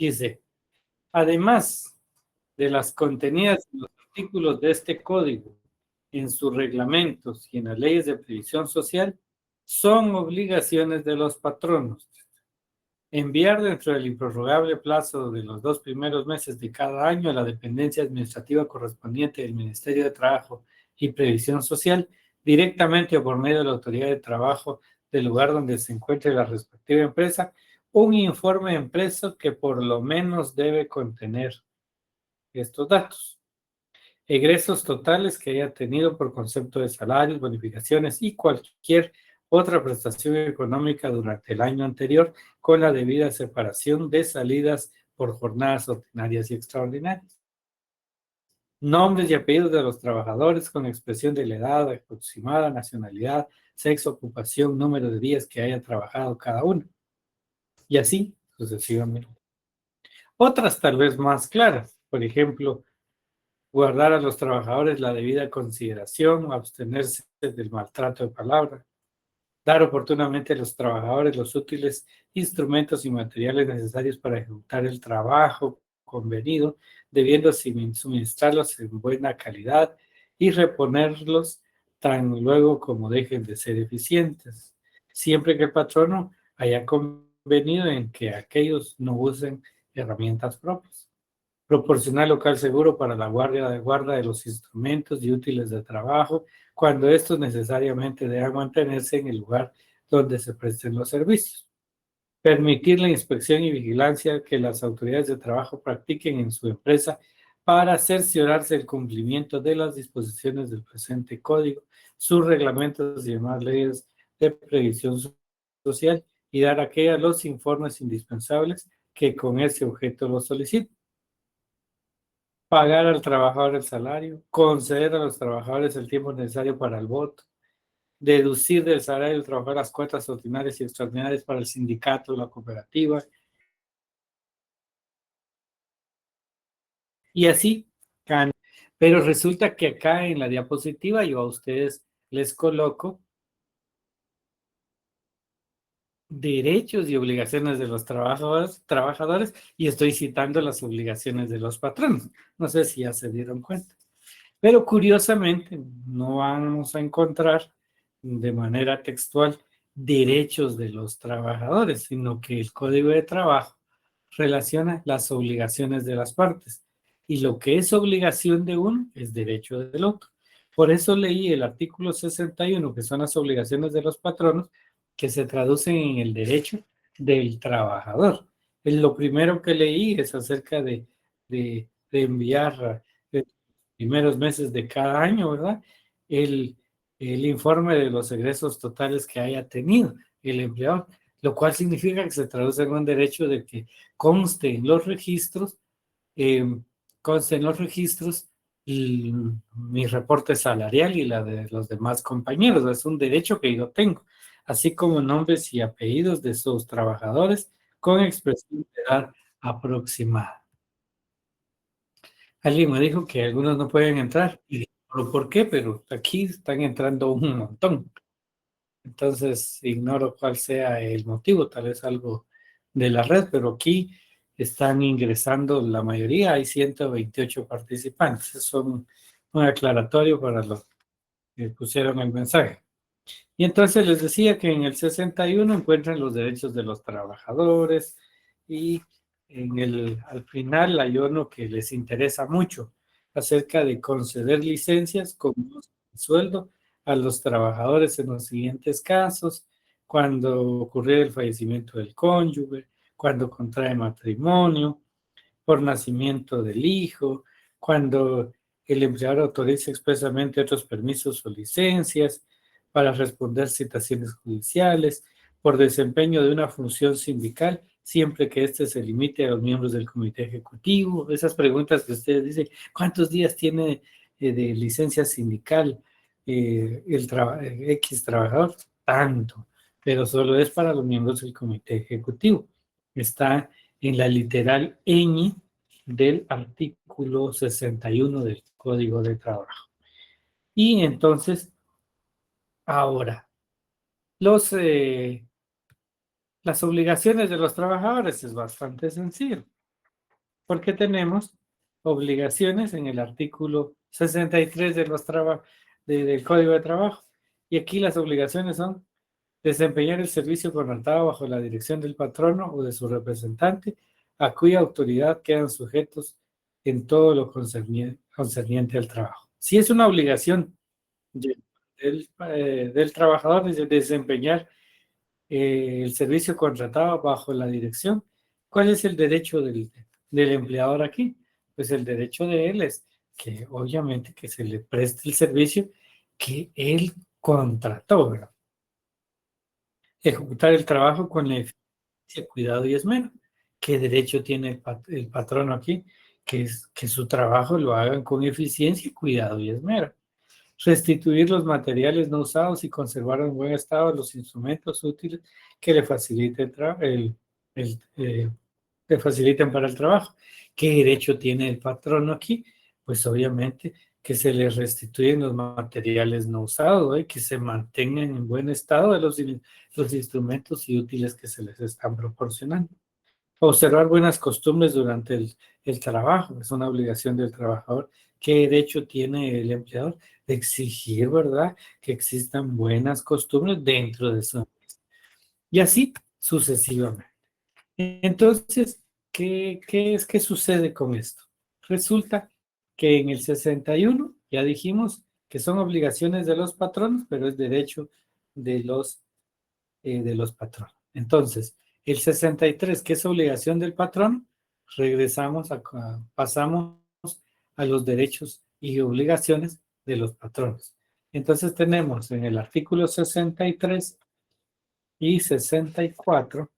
Dice, además de las contenidas en los artículos de este código, en sus reglamentos y en las leyes de previsión social, son obligaciones de los patronos enviar dentro del improrrogable plazo de los 2 primeros meses de cada año a la dependencia administrativa correspondiente del Ministerio de Trabajo y Previsión Social, directamente o por medio de la autoridad de trabajo del lugar donde se encuentre la respectiva empresa, un informe impreso que por lo menos debe contener estos datos. Egresos totales que haya tenido por concepto de salarios, bonificaciones y cualquier otra prestación económica durante el año anterior, con la debida separación de salidas por jornadas ordinarias y extraordinarias. Nombres y apellidos de los trabajadores con expresión de la edad aproximada, nacionalidad, sexo, ocupación, número de días que haya trabajado cada uno. Y así sucesivamente. Otras tal vez más claras, por ejemplo, guardar a los trabajadores la debida consideración, abstenerse del maltrato de palabra, dar oportunamente a los trabajadores los útiles instrumentos y materiales necesarios para ejecutar el trabajo convenido, debiendo suministrarlos en buena calidad y reponerlos tan luego como dejen de ser eficientes, siempre que el patrono haya convenido en que aquellos no usen herramientas propias. Proporcionar local seguro para la guarda de los instrumentos y útiles de trabajo cuando estos necesariamente deban mantenerse en el lugar donde se presten los servicios. Permitir la inspección y vigilancia que las autoridades de trabajo practiquen en su empresa para cerciorarse el cumplimiento de las disposiciones del presente código, sus reglamentos y demás leyes de previsión social y dar a aquellas los informes indispensables que con ese objeto los soliciten. Pagar al trabajador el salario, conceder a los trabajadores el tiempo necesario para el voto, deducir del salario del trabajador las cuotas ordinarias y extraordinarias para el sindicato o la cooperativa, y así. Pero resulta que acá en la diapositiva yo a ustedes les coloco derechos y obligaciones de los trabajadores y estoy citando las obligaciones de los patronos. No sé si ya se dieron cuenta. Pero curiosamente no vamos a encontrar de manera textual derechos de los trabajadores, sino que el Código de Trabajo relaciona las obligaciones de las partes. Y lo que es obligación de uno es derecho del otro. Por eso leí el artículo 61, que son las obligaciones de los patronos, que se traducen en el derecho del trabajador. Lo primero que leí es acerca de enviar primeros meses de cada año, ¿verdad? El, el informe de los egresos totales que haya tenido el empleador, lo cual significa que se traduce en un derecho de que conste en los registros, eh, conste en los registros mi reporte salarial y la de los demás compañeros. Es un derecho que yo tengo, así como nombres y apellidos de sus trabajadores con expresión de edad aproximada. Alguien me dijo que algunos no pueden entrar. Y digo, ¿por qué? Pero aquí están entrando un montón. Entonces, ignoro cuál sea el motivo, tal vez algo de la red, pero aquí están ingresando la mayoría, hay 128 participantes. Es un aclaratorio para los que pusieron el mensaje. Y entonces les decía que en el 61 encuentran los derechos de los trabajadores y al final hay uno que les interesa mucho acerca de conceder licencias con sueldo a los trabajadores en los siguientes casos: cuando ocurriera el fallecimiento del cónyuge, cuando contrae matrimonio, por nacimiento del hijo, cuando el empleador autoriza expresamente otros permisos o licencias para responder citaciones judiciales, por desempeño de una función sindical, siempre que éste se limite a los miembros del comité ejecutivo. Esas preguntas que ustedes dicen, ¿cuántos días tiene de licencia sindical X trabajador? Tanto, pero solo es para los miembros del comité ejecutivo. Está en la literal ñ del artículo 61 del Código de Trabajo. Y entonces, ahora, las obligaciones de los trabajadores es bastante sencillo. porque tenemos obligaciones en el artículo 63 de del Código de Trabajo. Y aquí las obligaciones son desempeñar el servicio contratado bajo la dirección del patrono o de su representante, a cuya autoridad quedan sujetos en todo lo concerniente al trabajo. Si es una obligación del trabajador de desempeñar el servicio contratado bajo la dirección, ¿cuál es el derecho del empleador aquí? Pues el derecho de él es que obviamente que se le preste el servicio que él contrató, ¿verdad? Ejecutar el trabajo con la eficiencia, cuidado y esmero. ¿Qué derecho tiene el patrono aquí? Que es que su trabajo lo hagan con eficiencia, cuidado y esmero. Restituir los materiales no usados y conservar en buen estado los instrumentos útiles que le faciliten, le faciliten para el trabajo. ¿Qué derecho tiene el patrono aquí? Pues obviamente que se le restituyen los materiales no usados, ¿eh? Que se mantengan en buen estado de los instrumentos y útiles que se les están proporcionando. Observar buenas costumbres durante el trabajo, es una obligación del trabajador. ¿Qué derecho tiene el empleador de exigir, verdad, que existan buenas costumbres dentro de su empresa? Y así sucesivamente. Entonces, ¿qué sucede con esto? Resulta que en el 61 ya dijimos que son obligaciones de los patronos, pero es derecho de los patronos. Entonces, el 63, que es obligación del patrón, pasamos a los derechos y obligaciones de los patronos. Entonces tenemos en el artículo 63 y 64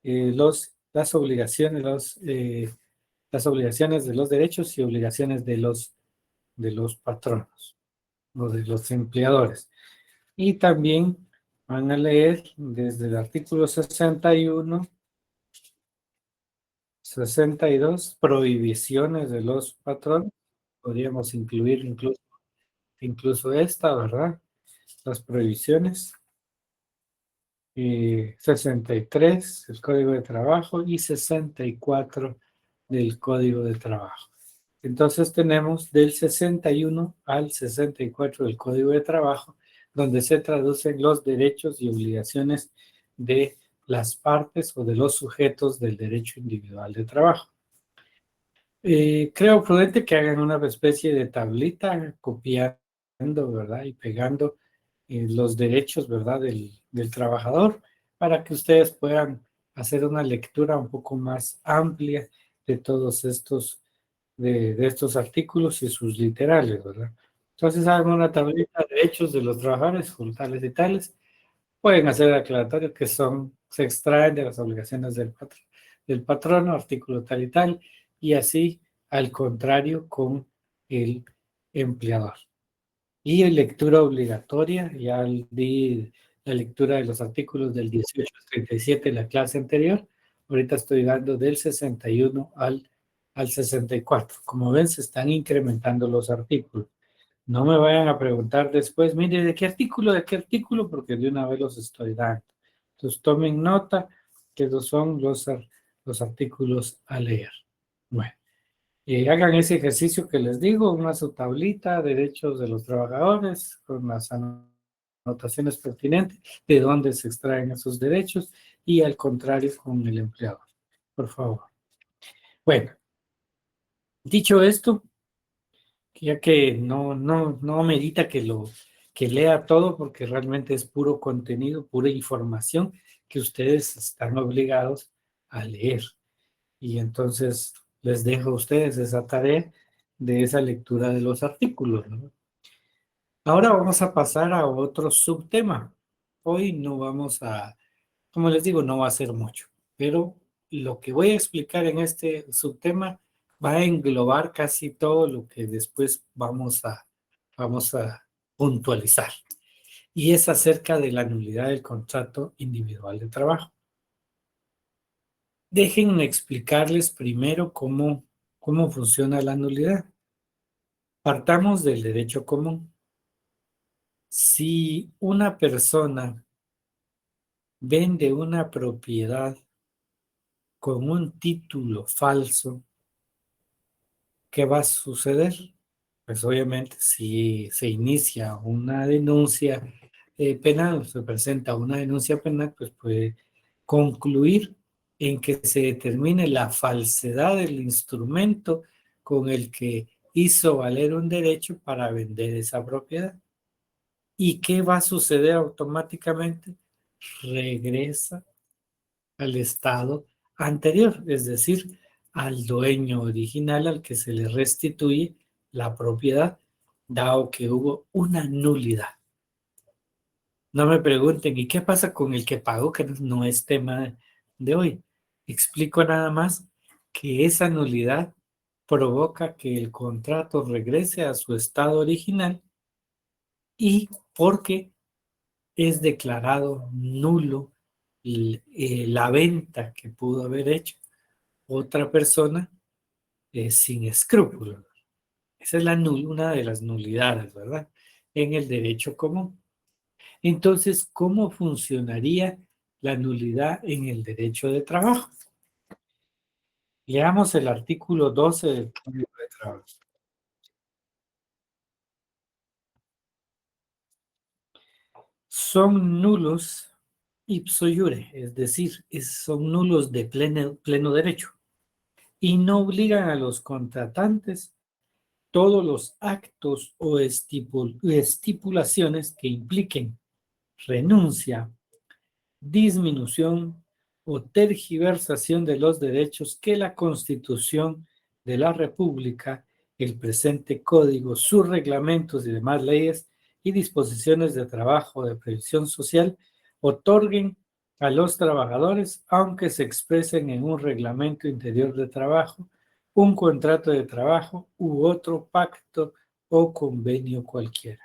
las obligaciones, las obligaciones de los derechos y obligaciones de los patronos o de los empleadores. Y también van a leer desde el artículo 61, 62, prohibiciones de los patrones. Podríamos incluir incluso esta, ¿verdad? Las prohibiciones. 63, el Código de Trabajo, y 64 del Código de Trabajo. Entonces tenemos del 61 al 64 del Código de Trabajo, donde se traducen los derechos y obligaciones de las partes o de los sujetos del derecho individual de trabajo. Creo prudente que hagan una especie de tablita copiando, ¿verdad? Y pegando los derechos, ¿verdad? Del trabajador para que ustedes puedan hacer una lectura un poco más amplia de todos de estos artículos y sus literales, ¿verdad? Entonces hagan una tablita de derechos de los trabajadores, tales y tales. Pueden hacer aclaratorios que se extraen de las obligaciones del patrono, artículo tal y tal, y así al contrario con el empleador. Y en lectura obligatoria, ya di la lectura de los artículos del 18 al 37 en la clase anterior. Ahorita estoy dando del 61 al 64. Como ven, se están incrementando los artículos. No me vayan a preguntar después, mire, ¿de qué artículo? ¿De qué artículo? Porque de una vez los estoy dando. Entonces tomen nota que esos son los artículos a leer. Bueno, hagan ese ejercicio que les digo, una su tablita, derechos de los trabajadores, con las anotaciones pertinentes, de dónde se extraen esos derechos, y al contrario con el empleador. Por favor. Bueno, dicho esto, ya que no medita que lea todo porque realmente es puro contenido, pura información que ustedes están obligados a leer. Y entonces les dejo a ustedes esa tarea de esa lectura de los artículos, ¿no? Ahora vamos a pasar a otro subtema. Hoy no vamos como les digo, no va a ser mucho, pero lo que voy a explicar en este subtema va a englobar casi todo lo que después vamos a puntualizar. Y es acerca de la nulidad del contrato individual de trabajo. Déjenme explicarles primero cómo funciona la nulidad. Partamos del derecho común. Si una persona vende una propiedad con un título falso, ¿qué va a suceder? Pues obviamente si se inicia una denuncia penal, se presenta una denuncia penal, pues puede concluir en que se determine la falsedad del instrumento con el que hizo valer un derecho para vender esa propiedad. ¿Y qué va a suceder automáticamente? Regresa al estado anterior, es decir, al dueño original al que se le restituye la propiedad, dado que hubo una nulidad. No me pregunten, ¿y qué pasa con el que pagó? Que no es tema de hoy. Explico nada más que esa nulidad provoca que el contrato regrese a su estado original y porque es declarado nulo la venta que pudo haber hecho otra persona sin escrúpulos. Esa es una de las nulidades, ¿verdad? En el derecho común. Entonces, ¿cómo funcionaría la nulidad en el derecho de trabajo? Leamos el artículo 12 del Código de Trabajo. Son nulos ipso iure, es decir, son nulos de pleno derecho y no obligan a los contratantes todos los actos o estipulaciones que impliquen renuncia, disminución o tergiversación de los derechos que la Constitución de la República, el presente código, sus reglamentos y demás leyes y disposiciones de trabajo de previsión social otorguen a los trabajadores, aunque se expresen en un reglamento interior de trabajo, un contrato de trabajo u otro pacto o convenio cualquiera.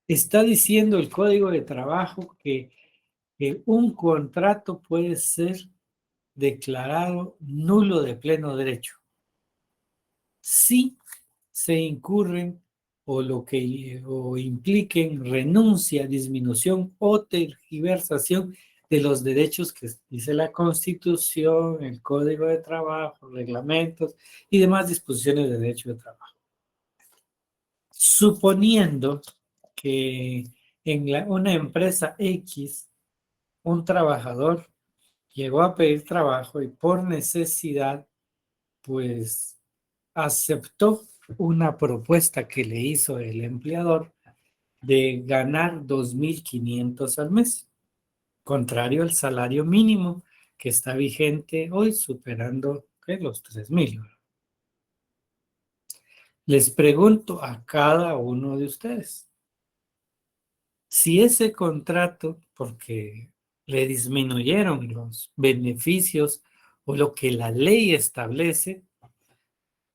Está diciendo el Código de Trabajo que un contrato puede ser declarado nulo de pleno derecho si se incurren o impliquen renuncia, disminución o tergiversación de los derechos que dice la Constitución, el Código de Trabajo, reglamentos y demás disposiciones de derecho de trabajo. Suponiendo que en una empresa X, un trabajador llegó a pedir trabajo y por necesidad, pues aceptó una propuesta que le hizo el empleador de ganar 2.500 al mes, contrario al salario mínimo que está vigente hoy, superando los 3.000. Les pregunto a cada uno de ustedes, si ese contrato, porque le disminuyeron los beneficios o lo que la ley establece,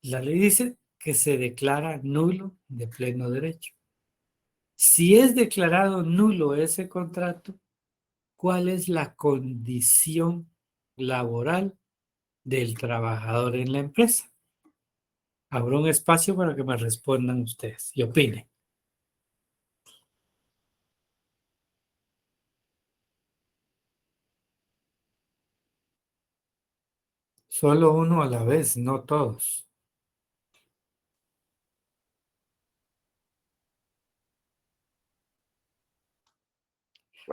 la ley dice que se declara nulo de pleno derecho. Si es declarado nulo ese contrato, ¿cuál es la condición laboral del trabajador en la empresa? Abro un espacio para que me respondan ustedes y opinen. Solo uno a la vez, no todos.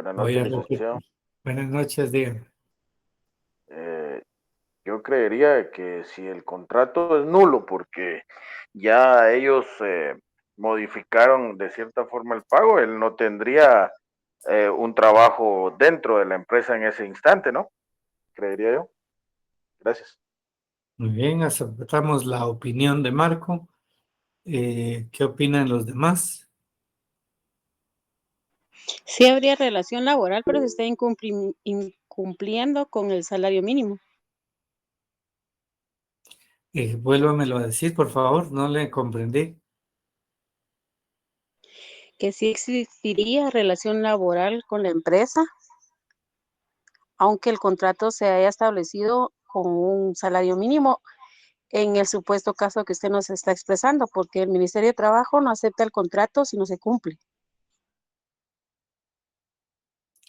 Buenas Voy noches, a licenciado. repetir. Buenas noches, díganme. Eh, yo creería que si el contrato es nulo porque ya ellos modificaron de cierta forma el pago, él no tendría un trabajo dentro de la empresa en ese instante, ¿no? Creería yo. Gracias. Muy bien, aceptamos la opinión de Marco. ¿Qué opinan los demás? Sí habría relación laboral, pero se está incumpliendo con el salario mínimo. Vuélvamelo a decir, por favor, no le comprendí. Que sí existiría relación laboral con la empresa, aunque el contrato se haya establecido con un salario mínimo, en el supuesto caso que usted nos está expresando, porque el Ministerio de Trabajo no acepta el contrato si no se cumple.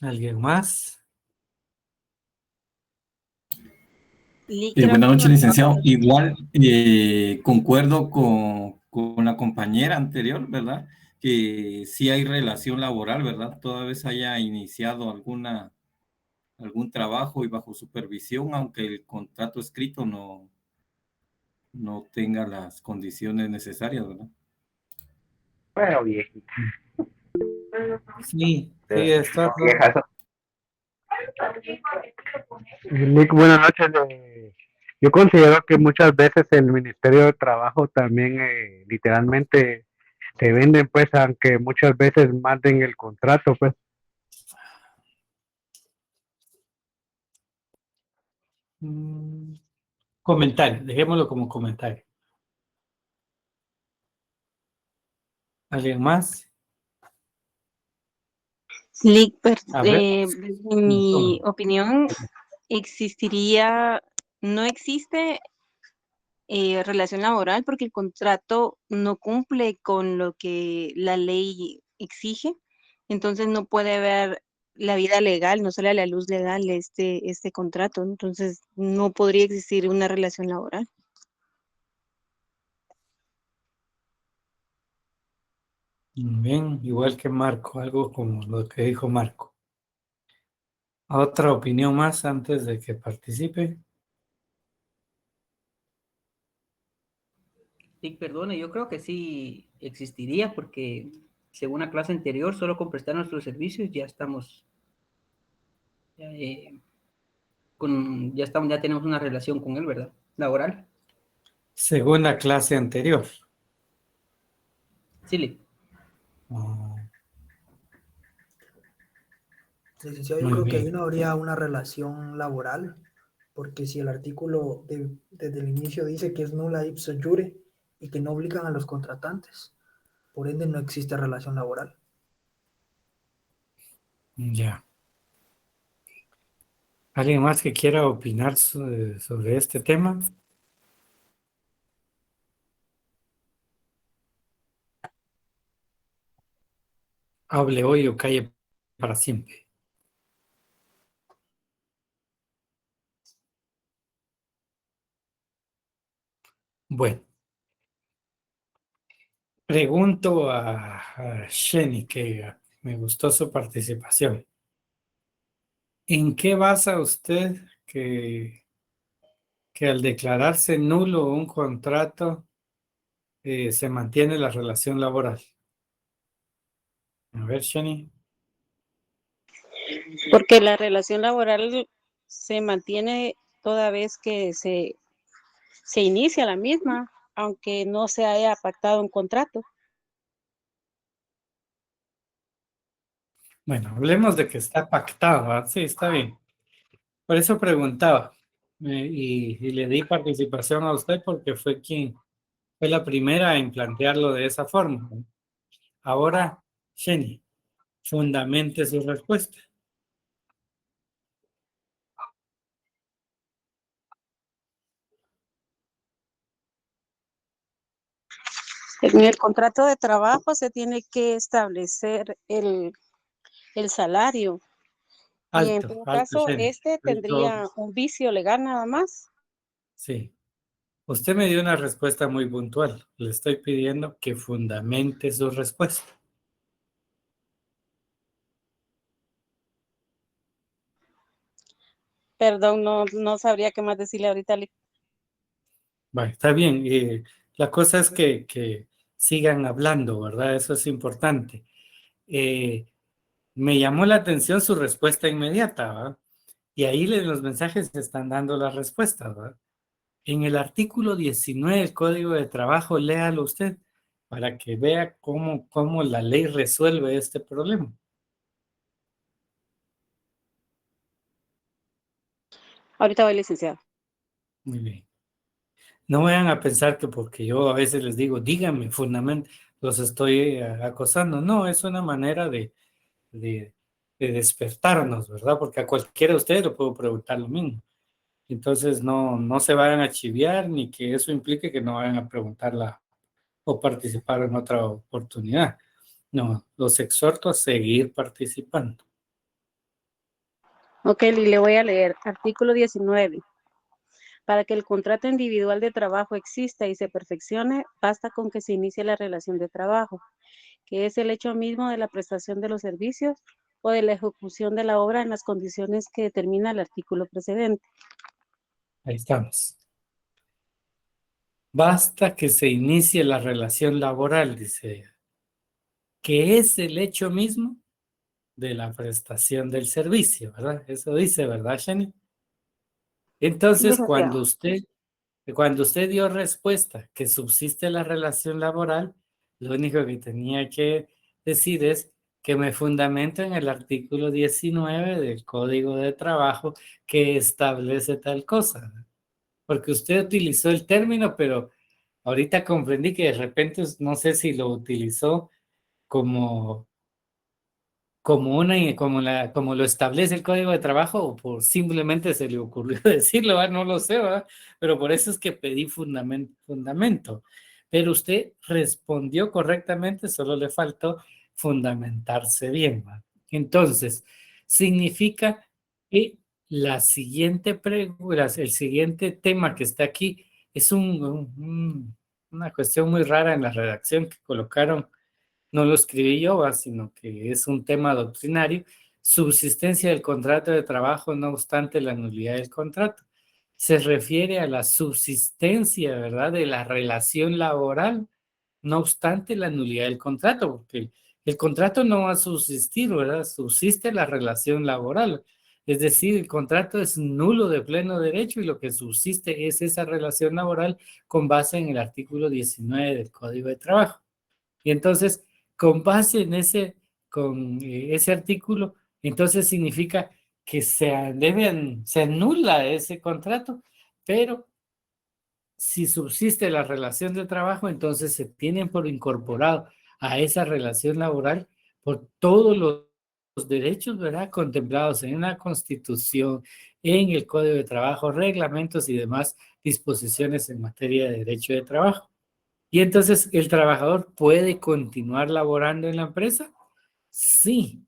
¿Alguien más? Creo Buenas que noches, no. licenciado. Igual concuerdo con la compañera anterior, ¿verdad? Que sí hay relación laboral, ¿verdad? Toda vez haya iniciado algún trabajo y bajo supervisión, aunque el contrato escrito no tenga las condiciones necesarias, ¿verdad? Bueno, vieja, Sí, sí, está todo. vieja. Nick, buenas noches. Yo considero que muchas veces el Ministerio de Trabajo también literalmente te venden, pues, aunque muchas veces manden el contrato, pues. Mm, comentario, dejémoslo como comentario. ¿Alguien más? A ver. Desde mi opinión, no existe relación laboral porque el contrato no cumple con lo que la ley exige, entonces no puede haber la vida legal, no sale a la luz legal este contrato, entonces no podría existir una relación laboral. Bien, igual que Marco, algo como lo que dijo Marco. ¿Otra opinión más antes de que participe? Sí, perdone, yo creo que sí existiría porque según la clase anterior, solo con prestar nuestros servicios ya estamos, eh, ya tenemos una relación con él, ¿verdad? Laboral. Según la clase anterior. Sí, Oh, Licenciado, yo muy creo que ahí bien. no habría una relación laboral, porque si el artículo desde el inicio dice que es nula ipso iure y que no obligan a los contratantes, por ende no existe relación laboral. Ya. ¿Alguien más que quiera opinar sobre este tema? Hable hoy o calle para siempre. Bueno, pregunto a Jenny, que me gustó su participación. ¿En qué basa usted que al declararse nulo un contrato se mantiene la relación laboral? A ver, Jenny. Porque la relación laboral se mantiene toda vez que se inicia la misma, aunque no se haya pactado un contrato. Bueno, hablemos de que está pactado, ¿verdad? Sí, está bien. Por eso preguntaba y le di participación a usted porque fue la primera en plantearlo de esa forma, ¿no? Ahora, Jenny, fundamente su respuesta. En el contrato de trabajo se tiene que establecer el salario y en Alto, todo alto, caso Jenny. este Alto, tendría un vicio legal nada más. sí. Usted me dio una respuesta muy puntual. Le estoy pidiendo que fundamente su respuesta. Perdón, no sabría qué más decirle ahorita. Bueno, está bien. La cosa es que sigan hablando, ¿verdad? Eso es importante. Me llamó la atención su respuesta inmediata, ¿verdad? Y ahí en los mensajes se están dando las respuestas, ¿verdad? En el artículo 19 del Código de Trabajo, léalo usted para que vea cómo la ley resuelve este problema. Ahorita voy, licenciado. Muy bien. No vayan a pensar que porque yo a veces les digo, díganme, fundamento, los estoy acosando. No, es una manera de, de despertarnos, ¿verdad? Porque a cualquiera de ustedes le puedo preguntar lo mismo. Entonces, no se vayan a chiviar ni que eso implique que no vayan a preguntarla o participar en otra oportunidad. No, los exhorto a seguir participando. Ok, le voy a leer. Artículo 19. Para que el contrato individual de trabajo exista y se perfeccione, basta con que se inicie la relación de trabajo, que es el hecho mismo de la prestación de los servicios o de la ejecución de la obra en las condiciones que determina el artículo precedente. Ahí estamos. Basta que se inicie la relación laboral, dice ella, que es el hecho mismo de la prestación del servicio, ¿verdad? Eso dice, ¿verdad, Shani? Entonces, Licenciado. cuando usted dio respuesta que subsiste la relación laboral, lo único que tenía que decir es que me fundamento en el artículo 19 del Código de Trabajo que establece tal cosa. Porque usted utilizó el término, pero ahorita comprendí que de repente no sé si lo utilizó como como lo establece el Código de Trabajo o por simplemente se le ocurrió decirlo, ¿verdad? No lo sé, ¿verdad? Pero por eso es que pedí fundamento. Pero usted respondió correctamente, solo le faltó fundamentarse bien, ¿verdad? Entonces, significa que la siguiente pregunta, el siguiente tema que está aquí es una cuestión muy rara en la redacción que colocaron, no lo escribí yo, sino que es un tema doctrinario, subsistencia del contrato de trabajo no obstante la nulidad del contrato. Se refiere a la subsistencia, ¿verdad?, de la relación laboral, no obstante la nulidad del contrato, porque el contrato no va a subsistir, ¿verdad? Subsiste la relación laboral. Es decir, el contrato es nulo de pleno derecho y lo que subsiste es esa relación laboral con base en el artículo 19 del Código de Trabajo. Y entonces, con base en ese artículo, entonces significa que se anula ese contrato, pero si subsiste la relación de trabajo, entonces se tienen por incorporado a esa relación laboral por todos los derechos, ¿verdad?, contemplados en la Constitución, en el Código de Trabajo, reglamentos y demás disposiciones en materia de derecho de trabajo. Y entonces, ¿el trabajador puede continuar laborando en la empresa? Sí,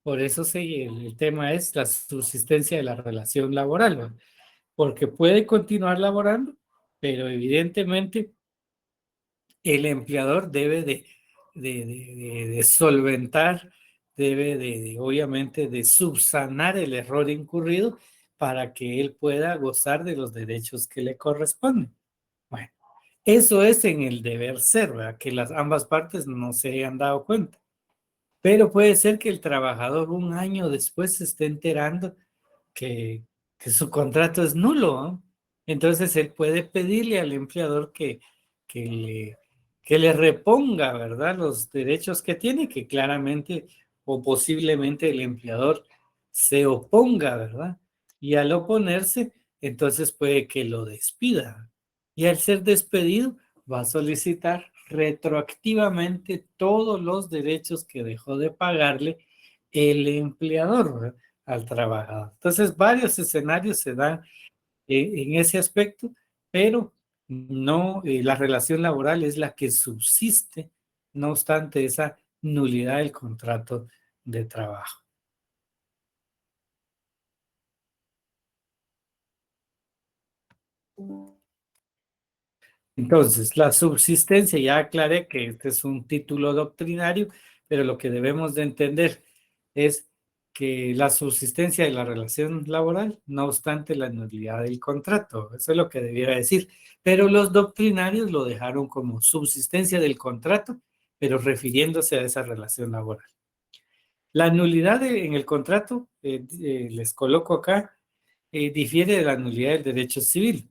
por eso el tema es la subsistencia de la relación laboral, ¿no? Porque puede continuar laborando, pero evidentemente el empleador debe de solventar, debe obviamente de subsanar el error incurrido para que él pueda gozar de los derechos que le corresponden. Bueno, eso es en el deber ser, ¿verdad? Que ambas partes no se hayan dado cuenta. Pero puede ser que el trabajador un año después se esté enterando que, que su contrato es nulo, ¿no? Entonces él puede pedirle al empleador que le, que le reponga, ¿verdad?, los derechos que tiene, que claramente o posiblemente el empleador se oponga, ¿verdad? Y al oponerse, entonces puede que lo despida. Y al ser despedido, va a solicitar retroactivamente todos los derechos que dejó de pagarle el empleador, ¿verdad?, al trabajador. Entonces, varios escenarios se dan en ese aspecto, pero no, la relación laboral es la que subsiste, no obstante esa nulidad del contrato de trabajo. Entonces, la subsistencia, ya aclaré que este es un título doctrinario, pero lo que debemos de entender es que la subsistencia de la relación laboral, no obstante la nulidad del contrato, eso es lo que debiera decir. Pero los doctrinarios lo dejaron como subsistencia del contrato, pero refiriéndose a esa relación laboral. La nulidad en el contrato, les coloco acá, difiere de la nulidad del derecho civil,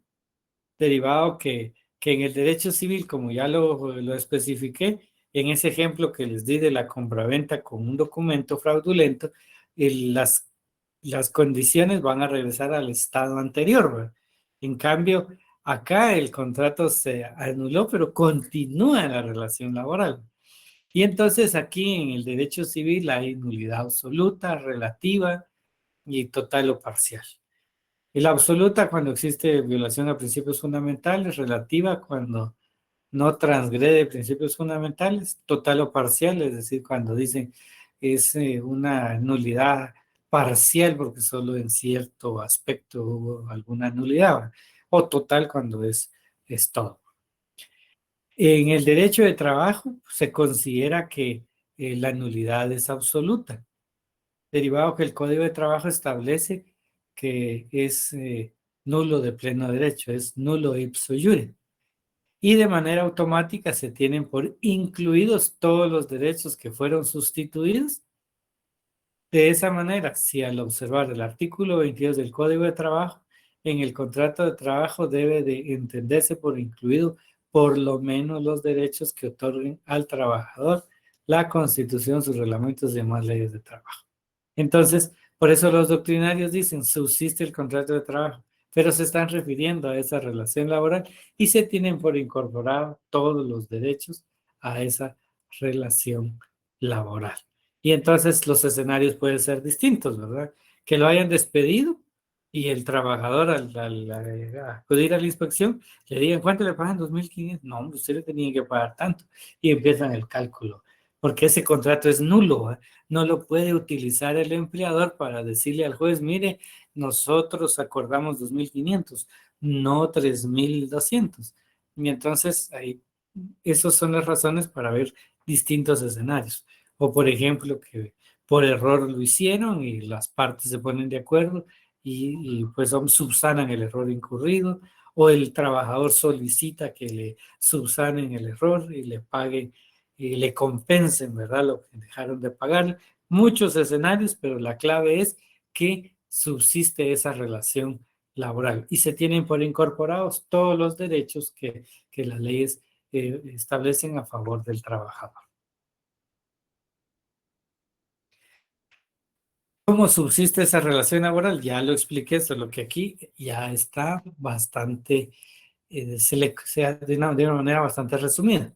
derivado que en el derecho civil, como ya lo especifiqué, en ese ejemplo que les di de la compraventa con un documento fraudulento, las condiciones van a regresar al estado anterior, ¿verdad? En cambio, acá el contrato se anuló, pero continúa la relación laboral. Y entonces aquí en el derecho civil hay nulidad absoluta, relativa y total o parcial. Y la absoluta cuando existe violación a principios fundamentales, relativa cuando no transgrede principios fundamentales, total o parcial, es decir, cuando dicen es una nulidad parcial porque solo en cierto aspecto hubo alguna nulidad. o total cuando es todo. En el derecho de trabajo se considera que la nulidad es absoluta, derivado que el Código de Trabajo establece que es nulo de pleno derecho, es nulo ipso iure. Y de manera automática se tienen por incluidos todos los derechos que fueron sustituidos. De esa manera, si al observar el artículo 22 del Código de Trabajo, en el contrato de trabajo debe de entenderse por incluido por lo menos los derechos que otorguen al trabajador la Constitución, sus reglamentos y demás leyes de trabajo. Entonces, por eso los doctrinarios dicen, subsiste el contrato de trabajo, pero se están refiriendo a esa relación laboral y se tienen por incorporar todos los derechos a esa relación laboral. Y entonces los escenarios pueden ser distintos, ¿verdad? Que lo hayan despedido y el trabajador al acudir a la inspección le digan, ¿cuánto le pagan? 2.500. No, usted le tenía que pagar tanto. Y empiezan el cálculo, porque ese contrato es nulo, ¿eh? No lo puede utilizar el empleador para decirle al juez, mire, nosotros acordamos 2.500, no 3.200. Y entonces, ahí, esas son las razones para ver distintos escenarios. O por ejemplo, que por error lo hicieron y las partes se ponen de acuerdo y pues subsanan el error incurrido, o el trabajador solicita que le subsanen el error y le paguen y le compensen, ¿verdad? Lo que dejaron de pagar. Muchos escenarios, pero la clave es que subsiste esa relación laboral y se tienen por incorporados todos los derechos que las leyes establecen a favor del trabajador. ¿Cómo subsiste esa relación laboral? Ya lo expliqué, solo que aquí ya está bastante, de una manera bastante resumida.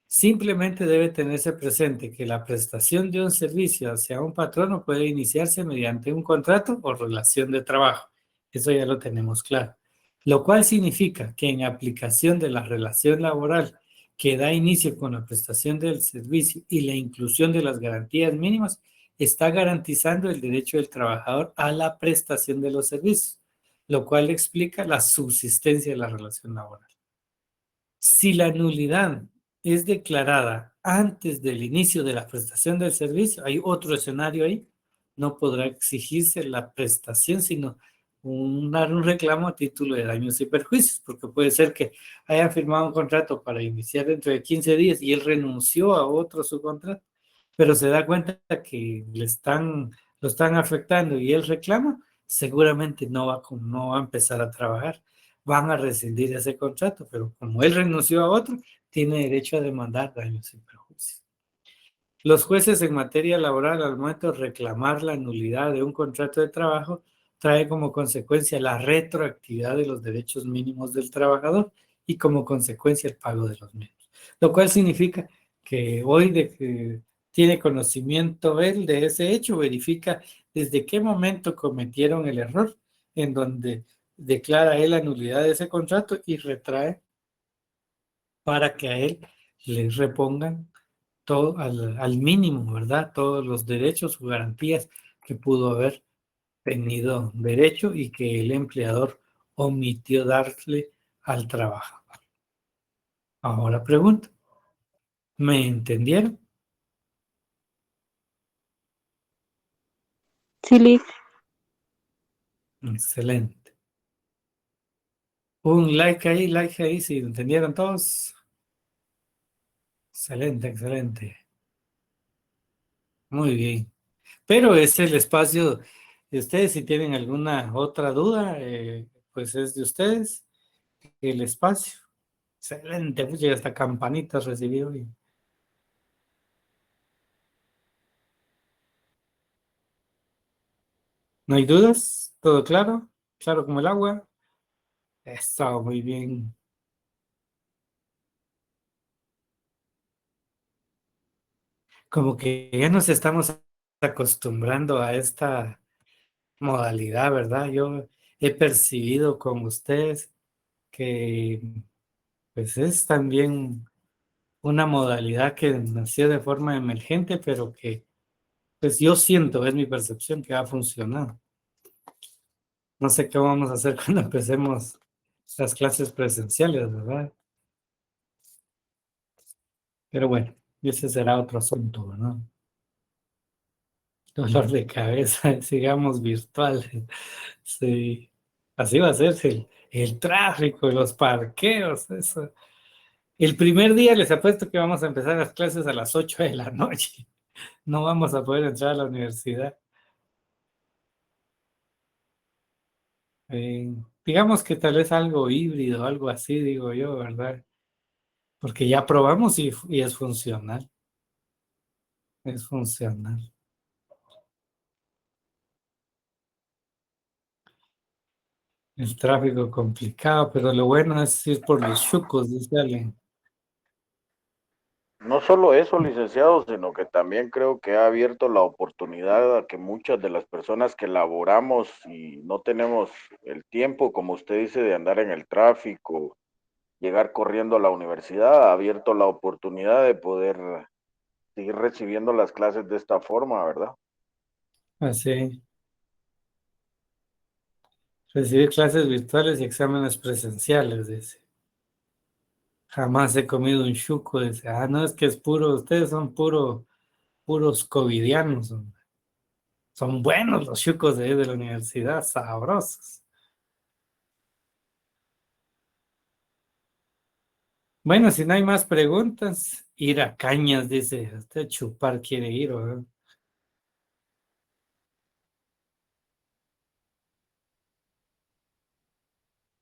Simplemente debe tenerse presente que la prestación de un servicio hacia un patrono puede iniciarse mediante un contrato o relación de trabajo. Eso ya lo tenemos claro. Lo cual significa que en aplicación de la relación laboral que da inicio con la prestación del servicio y la inclusión de las garantías mínimas, está garantizando el derecho del trabajador a la prestación de los servicios, lo cual explica la subsistencia de la relación laboral. Si la nulidad es declarada antes del inicio de la prestación del servicio, hay otro escenario ahí, no podrá exigirse la prestación, sino un reclamo a título de daños y perjuicios, porque puede ser que hayan firmado un contrato para iniciar dentro de 15 días y él renunció a otro su contrato, pero se da cuenta que lo están afectando y él reclama, seguramente no va a empezar a trabajar. Van a rescindir ese contrato, pero como él renunció a otro, tiene derecho a demandar daños y perjuicios. Los jueces en materia laboral, al momento de reclamar la nulidad de un contrato de trabajo, trae como consecuencia la retroactividad de los derechos mínimos del trabajador y como consecuencia el pago de los mismos. Lo cual significa que hoy de que tiene conocimiento él de ese hecho, verifica desde qué momento cometieron el error, en donde declara él la nulidad de ese contrato y retrae para que a él le repongan todo al mínimo, ¿verdad? Todos los derechos o garantías que pudo haber tenido derecho y que el empleador omitió darle al trabajador. Ahora pregunto, ¿me entendieron? Sí, Lick. Excelente. Un like ahí, si entendieron todos. Excelente, excelente. Muy bien. Pero es el espacio de ustedes. Si tienen alguna otra duda, pues es de ustedes el espacio. Excelente, pues ya hasta campanitas recibí hoy. ¿No hay dudas? ¿Todo claro? ¿Claro como el agua? Está muy bien. Como que ya nos estamos acostumbrando a esta modalidad, ¿verdad? Yo he percibido con ustedes que pues es también una modalidad que nació de forma emergente, pero que pues yo siento, es mi percepción, que ha funcionado. No sé qué vamos a hacer cuando empecemos las clases presenciales, ¿verdad? Pero bueno, ese será otro asunto, ¿no? Dolor de cabeza, sigamos virtuales. Sí, así va a ser el tráfico, los parqueos, eso. El primer día les apuesto que vamos a empezar las clases a las 8 de la noche. No vamos a poder entrar a la universidad. Digamos que tal vez algo híbrido, algo así, digo yo, ¿verdad? Porque ya probamos y es funcional. Es funcional. El tráfico complicado, pero lo bueno es ir por los chucos, dice alguien. No solo eso, licenciado, sino que también creo que ha abierto la oportunidad a que muchas de las personas que laboramos y no tenemos el tiempo, como usted dice, de andar en el tráfico, llegar corriendo a la universidad, ha abierto la oportunidad de poder seguir recibiendo las clases de esta forma, ¿verdad? Así. Recibir clases virtuales y exámenes presenciales, dice. Jamás he comido un chuco, dice. Ah, no, es que es puro, ustedes son puros covidianos, hombre. Son buenos los chucos de ahí de la universidad, sabrosos. Bueno, si no hay más preguntas, ir a Cañas, dice. Usted chupar quiere ir, ¿verdad?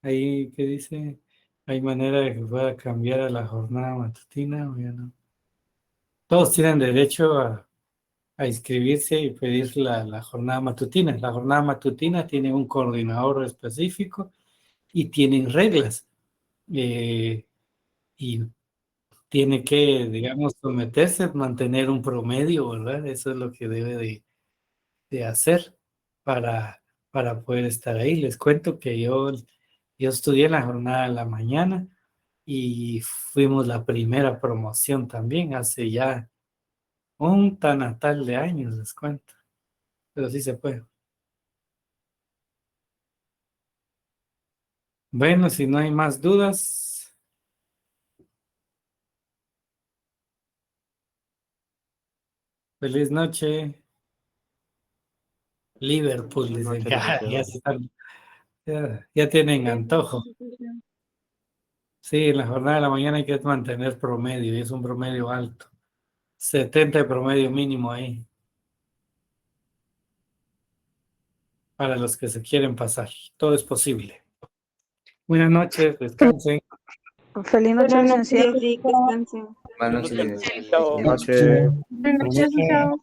Ahí, ¿qué dice? ¿Hay manera de que pueda cambiar a la jornada matutina o ya no? Todos tienen derecho a inscribirse y pedir la jornada matutina. La jornada matutina tiene un coordinador específico y tienen reglas. Y tiene que, digamos, someterse, mantener un promedio, ¿verdad? Eso es lo que debe de hacer para, para poder estar ahí. Les cuento que yo estudié en la jornada de la mañana y fuimos la primera promoción también hace ya un tanatal de años, les cuento. Pero sí se puede. Bueno, si no hay más dudas, feliz noche. Liverpool, Buenas dicen noches, que licenciado. ya tienen antojo. Sí, en la jornada de la mañana hay que mantener promedio y es un promedio alto. 70 de promedio mínimo ahí para los que se quieren pasar. Todo es posible. Buenas noches, descansen. Feliz noche, Buenas noches, licenciado. Eric, descansen. Buenas Buenas noches, noches, licenciado. licenciado. Buenas noches. Buenas noches, licenciado.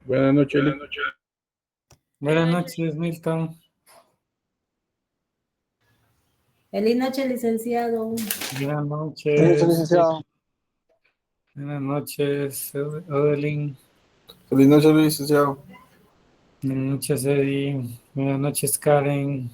Buenas noches, Buenas noches, Milton. Feliz noche, licenciado. Buenas Buenas noches, noches. licenciado. Buenas noches, Odelin. Feliz noche, licenciado. Buenas noches, Eddie. Buenas noches, Karen.